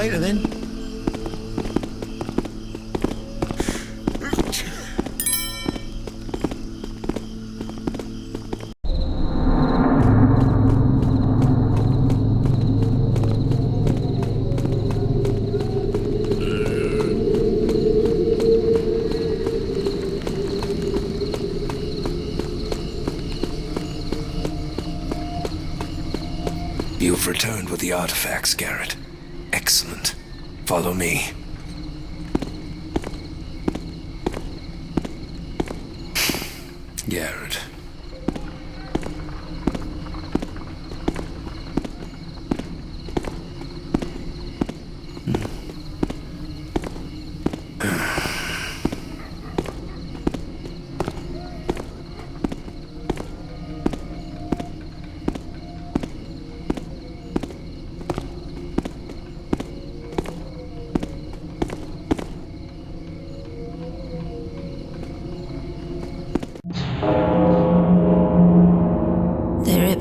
later then. You've returned with the artifacts, Garrett. Excellent. Follow me. Garrett.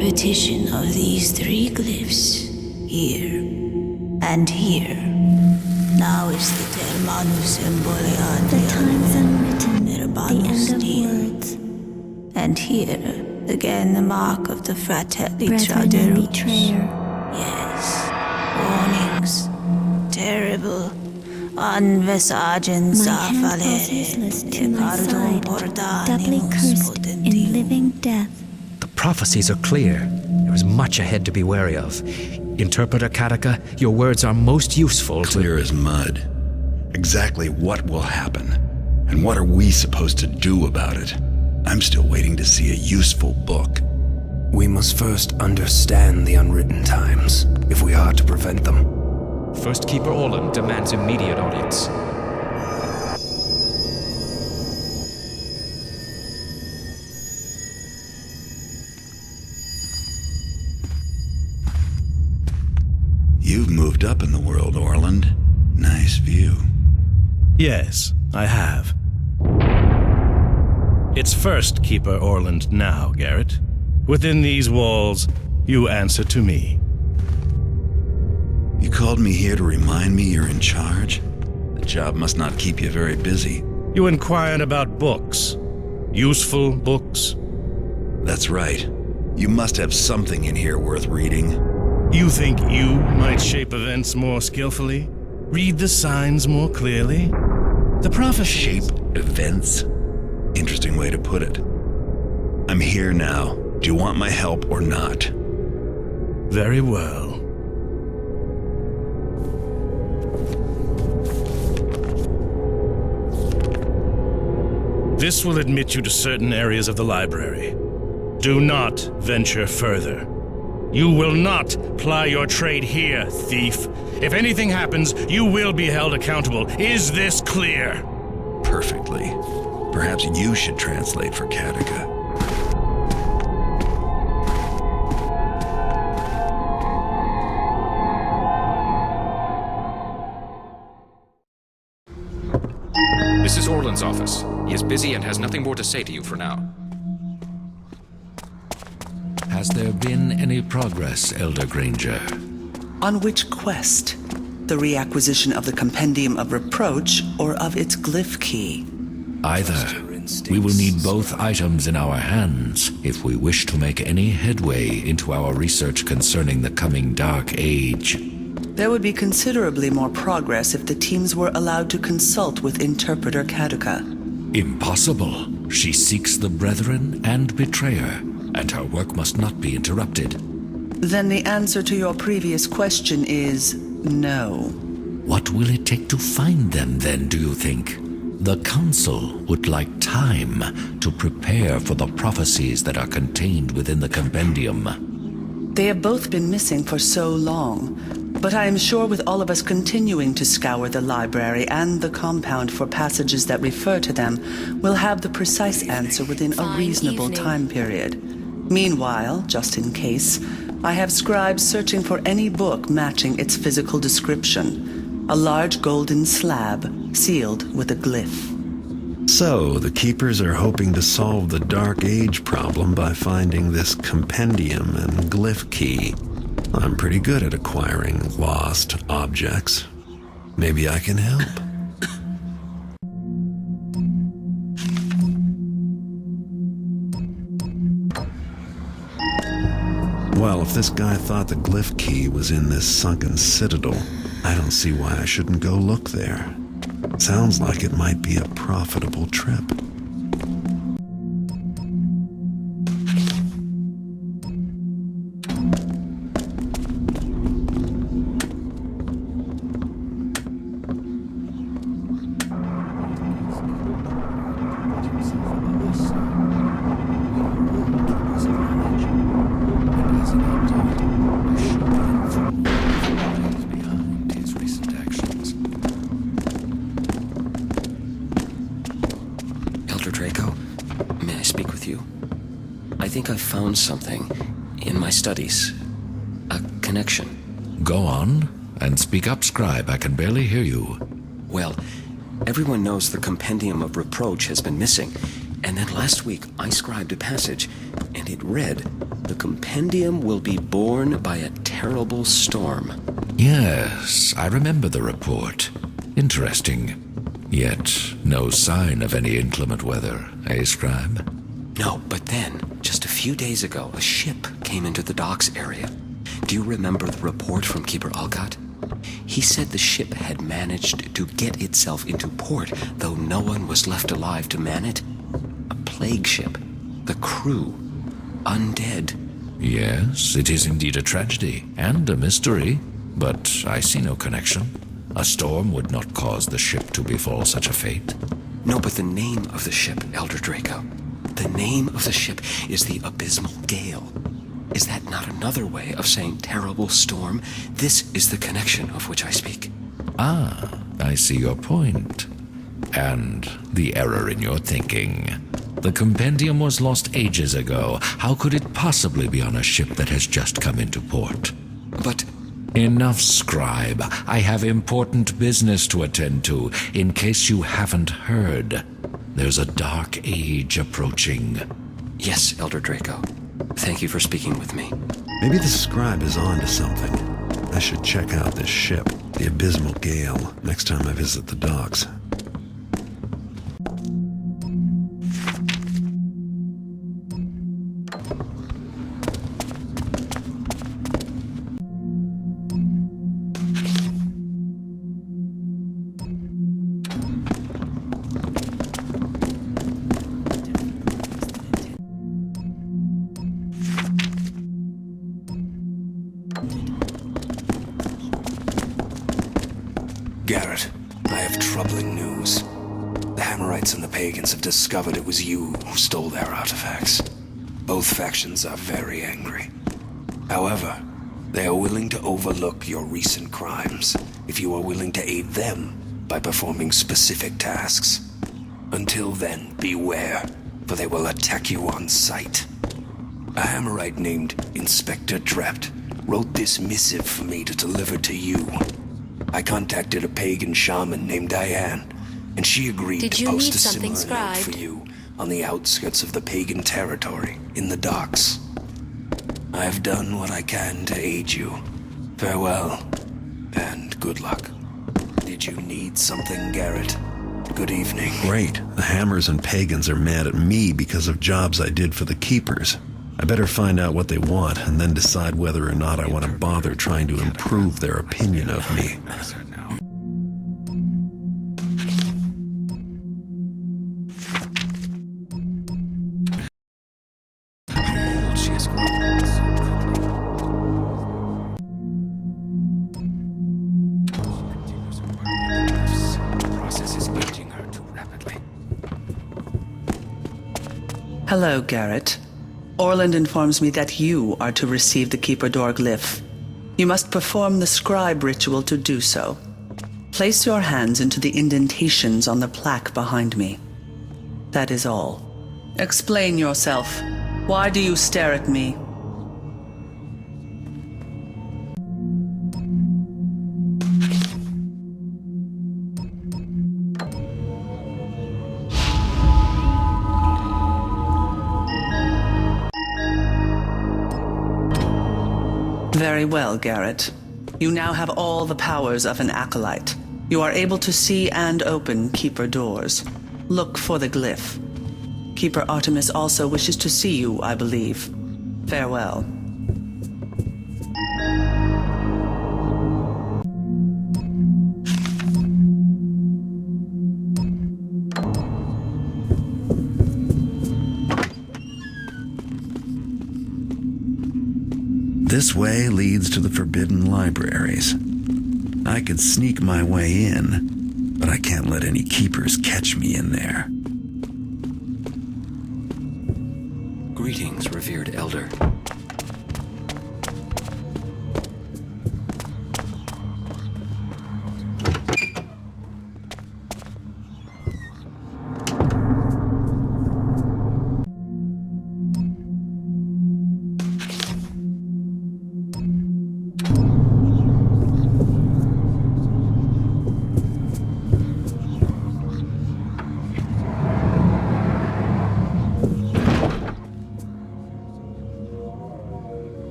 Repetition of these three glyphs, here and here. Now is the Termanus Embolian. The time's unwritten, the end of words. And here, again the mark of the Fratelli Brethren and betrayer. Yes, warnings, terrible. Unvesagens My hand falls useless to my side, doubly cursed in living death. Prophecies are clear. There is much ahead to be wary of. Interpreter Kataka, your words are most useful to... Clear as mud. Exactly what will happen, and what are we supposed to do about it? I'm still waiting to see a useful book. We must first understand the unwritten times, if we are to prevent them. First Keeper Orland demands immediate audience. You've moved up in the world, Orland. Nice view. Yes, I have. It's first Keeper Orland now, Garrett. Within these walls, you answer to me. You called me here to remind me you're in charge? The job must not keep you very busy. You inquired about books. Useful books? That's right. You must have something in here worth reading. You think you might shape events more skillfully? Read the signs more clearly? The prophecies... Shape events? Interesting way to put it. I'm here now. Do you want my help or not? Very well. This will admit you to certain areas of the library. Do not venture further. You will not ply your trade here, thief. If anything happens, you will be held accountable. Is this clear? Perfectly. Perhaps you should translate for Kataka. This is Orland's office. He is busy and has nothing more to say to you for now. Has there been any progress, Elder Granger? On which quest? The reacquisition of the Compendium of Reproach or of its glyph key? Either. We will need both items in our hands if we wish to make any headway into our research concerning the coming Dark Age. There would be considerably more progress if the teams were allowed to consult with Interpreter Kataka. Impossible. She seeks the Brethren and Betrayer, and her work must not be interrupted. Then the answer to your previous question is no. What will it take to find them then, do you think? The Council would like time to prepare for the prophecies that are contained within the compendium. They have both been missing for so long, but I am sure with all of us continuing to scour the library and the compound for passages that refer to them, we'll have the precise answer within a reasonable time period. Meanwhile, just in case, I have scribes searching for any book matching its physical description. A large golden slab, sealed with a glyph. So, the Keepers are hoping to solve the Dark Age problem by finding this compendium and glyph key. I'm pretty good at acquiring lost objects. Maybe I can help. Well, if this guy thought the glyph key was in this sunken citadel, I don't see why I shouldn't go look there. Sounds like it might be a profitable trip. Something in my studies. A connection. Go on, and speak up, Scribe. I can barely hear you. Well, everyone knows the Compendium of Reproach has been missing, and then last week I scribed a passage, and it read, "The Compendium will be borne by a terrible storm." Yes, I remember the report. Interesting. Yet, no sign of any inclement weather, eh, Scribe? No, but then, just a few days ago, a ship came into the docks area. Do you remember the report from Keeper Alcott? He said the ship had managed to get itself into port, though no one was left alive to man it. A plague ship. The crew. Undead. Yes, it is indeed a tragedy, and a mystery, but I see no connection. A storm would not cause the ship to befall such a fate. No, but the name of the ship, Elder Draco. The name of the ship is the Abysmal Gale. Is that not another way of saying terrible storm? This is the connection of which I speak. Ah, I see your point. And the error in your thinking. The compendium was lost ages ago. How could it possibly be on a ship that has just come into port? But... Enough, Scribe. I have important business to attend to, in case you haven't heard. There's a dark age approaching. Yes, Elder Draco. Thank you for speaking with me. Maybe the scribe is on to something. I should check out this ship, the Abysmal Gale, next time I visit the docks. Garrett, I have troubling news. The Hammerites and the Pagans have discovered it was you who stole their artifacts. Both factions are very angry. However, they are willing to overlook your recent crimes if you are willing to aid them by performing specific tasks. Until then, beware, for they will attack you on sight. A Hammerite named Inspector Drept wrote this missive for me to deliver to you. I contacted a pagan shaman named Diane, and she agreed to post a similar note for you on the outskirts of the pagan territory in the docks. I have done what I can to aid you. Farewell, and good luck. Did you need something, Garrett? Good evening. Great. The Hammers and Pagans are mad at me because of jobs I did for the Keepers. I better find out what they want and then decide whether or not I want to bother trying to improve their opinion of me. Hello, Garrett. Orland informs me that you are to receive the Keeper Door glyph. You must perform the scribe ritual to do so. Place your hands into the indentations on the plaque behind me. That is all. Explain yourself. Why do you stare at me? Very well, Garrett. You now have all the powers of an Acolyte. You are able to see and open Keeper doors. Look for the glyph. Keeper Artemus also wishes to see you, I believe. Farewell. This way leads to the forbidden libraries. I could sneak my way in, but I can't let any keepers catch me in there. Greetings, revered elder.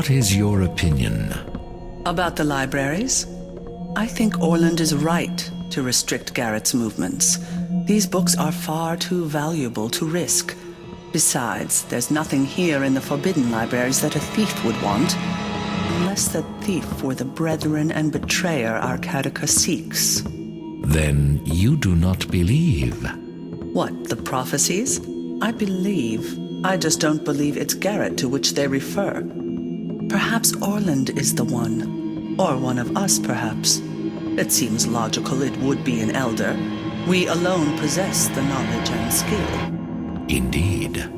What is your opinion? About the libraries? I think Orland is right to restrict Garrett's movements. These books are far too valuable to risk. Besides, there's nothing here in the forbidden libraries that a thief would want, unless that thief were the brethren and betrayer Arcadica seeks. Then you do not believe. What, the prophecies? I believe. I just don't believe it's Garrett to which they refer. Perhaps Orland is the one. Or one of us, perhaps. It seems logical it would be an elder. We alone possess the knowledge and skill. Indeed.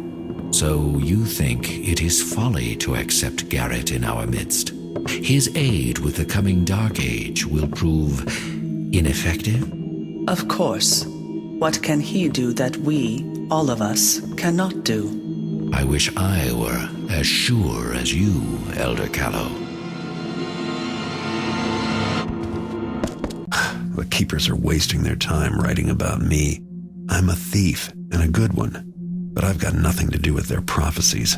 So you think it is folly to accept Garrett in our midst? His aid with the coming Dark Age will prove ineffective? Of course. What can he do that we, all of us, cannot do? I wish I were as sure as you, Elder Callow. The keepers are wasting their time writing about me. I'm a thief, and a good one, but I've got nothing to do with their prophecies.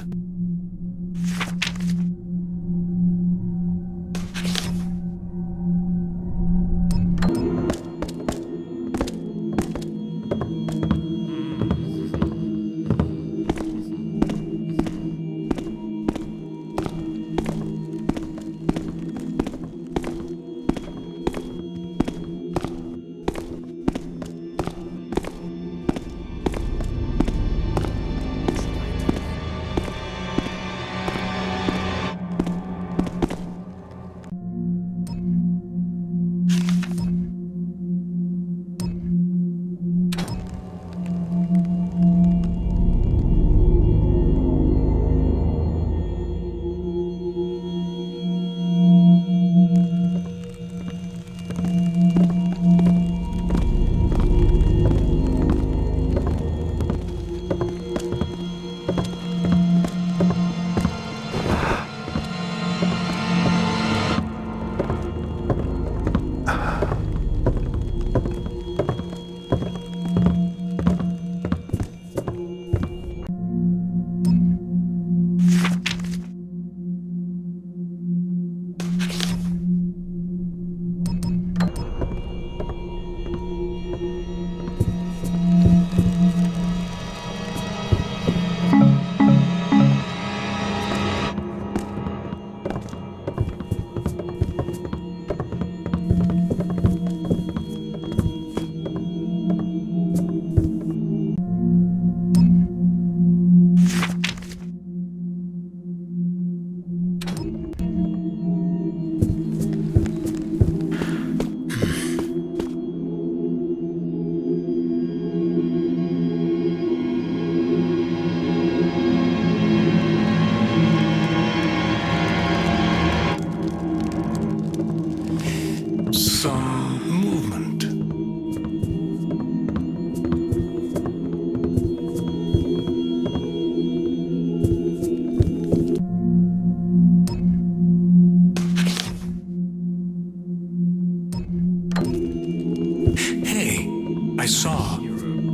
I saw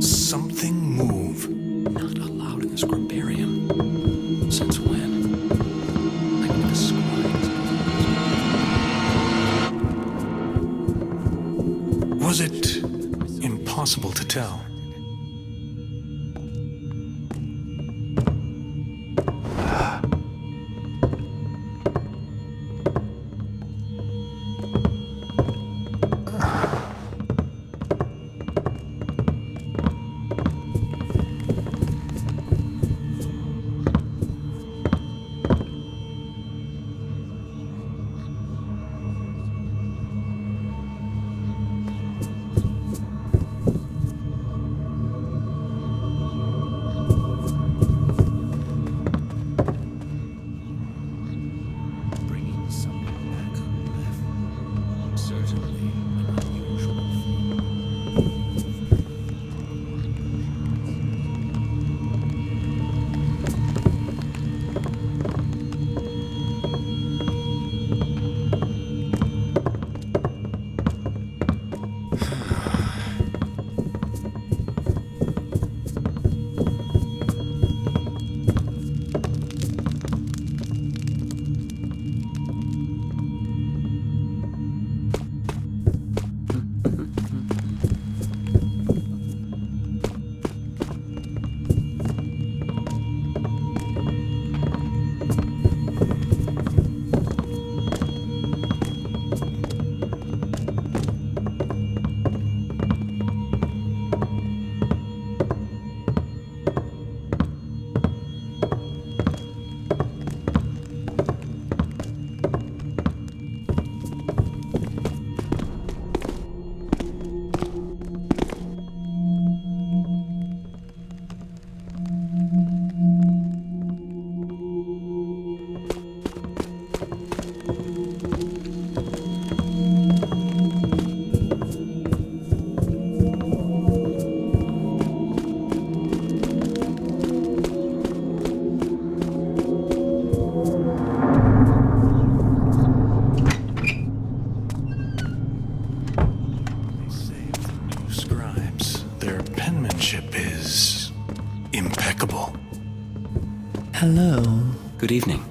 something move. Not allowed in the scriptorium. Since when? Like the scribes. Was it impossible to tell? Hello. Good evening.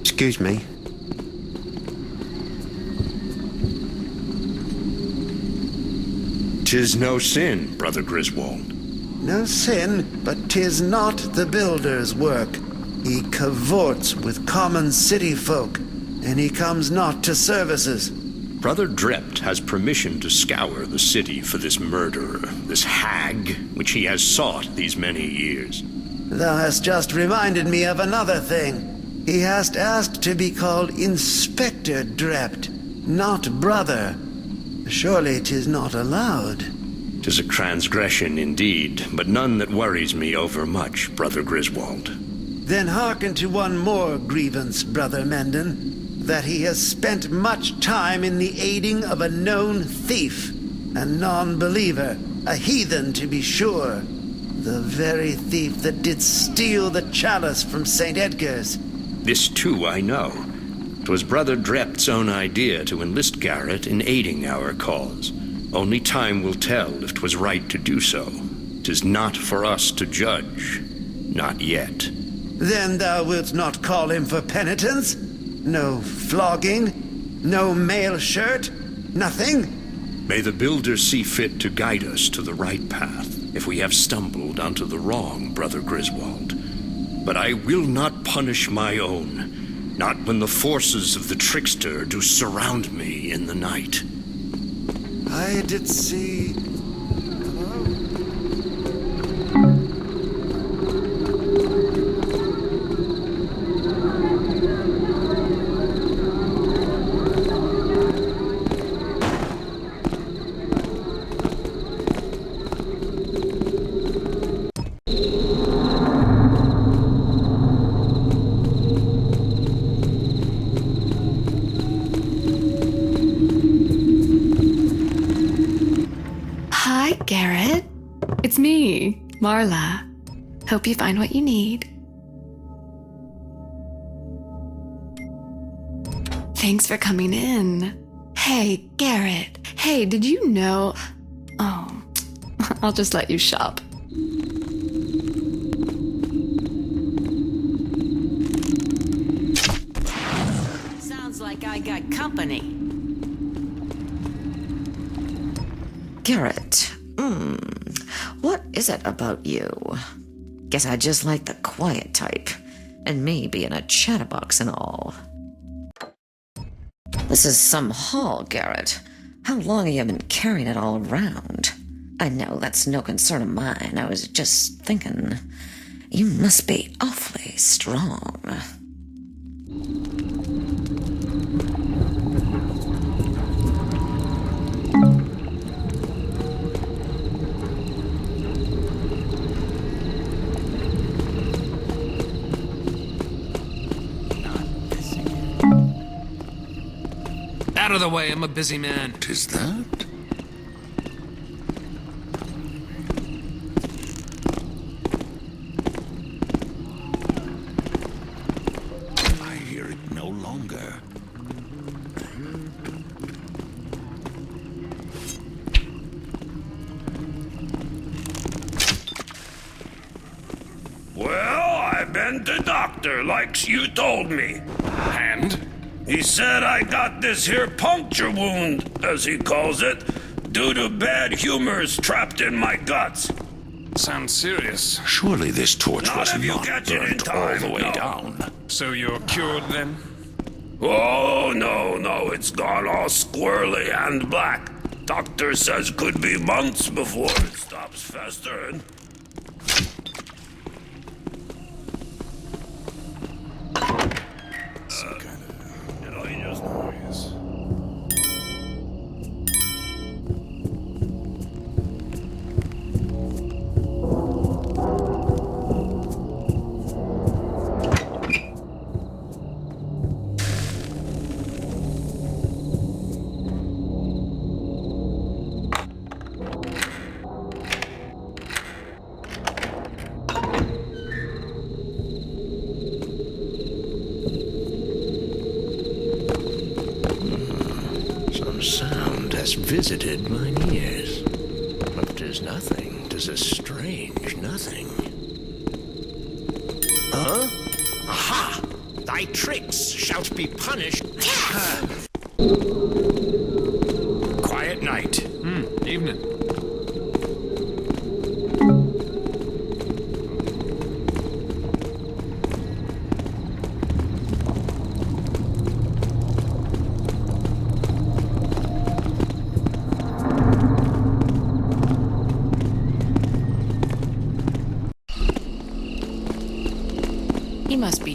Excuse me. "'Tis no sin, Brother Griswold." No sin, but 'tis not the builder's work. He cavorts with common city folk, and he comes not to services. Brother Drept has permission to scour the city for this murderer, this hag, which he has sought these many years. Thou hast just reminded me of another thing. He hast asked to be called Inspector Drept, not brother. Surely 'tis not allowed. 'Tis a transgression indeed, but none that worries me overmuch, Brother Griswold. Then hearken to one more grievance, Brother Mendon, that he has spent much time in the aiding of a known thief, a non-believer, a heathen to be sure, the very thief that did steal the chalice from St. Edgar's. This too I know. 'Twas Brother Drept's own idea to enlist Garrett in aiding our cause. Only time will tell if 'twas right to do so. 'Tis not for us to judge. Not yet. Then thou wilt not call him for penitence? No flogging? No mail shirt? Nothing? May the Builder see fit to guide us to the right path, if we have stumbled onto the wrong, Brother Griswold. But I will not punish my own. Not when the forces of the Trickster do surround me in the night. I did see... Hi, Garrett. It's me, Marla. Hope you find what you need. Thanks for coming in. Hey, Garrett. Hey, did you know... Oh, I'll just let you shop. Sounds like I got company. Garrett, what is it about you? Guess I just like the quiet type, and me being a chatterbox and all. This is some haul, Garrett. How long have you been carrying it all around? I know that's no concern of mine. I was just thinking, you must be awfully strong. Out of the way, I'm a busy man. 'Tis that? I hear it no longer. Well, I've been to doctor, like you told me. And? He said I got this here puncture wound, as he calls it, due to bad humors trapped in my guts. Sounds serious. Surely this torch Not was if you not catch it in burnt all time, the way no. down. So you're cured then? Oh, no, it's gone all squirrely and black. Doctor says could be months before it stops festering. Some kind of noise. Sound has visited mine ears, but 'tis nothing, 'tis a strange nothing. Huh? Aha! Thy tricks shalt be punished. Quiet night. Evening. He must be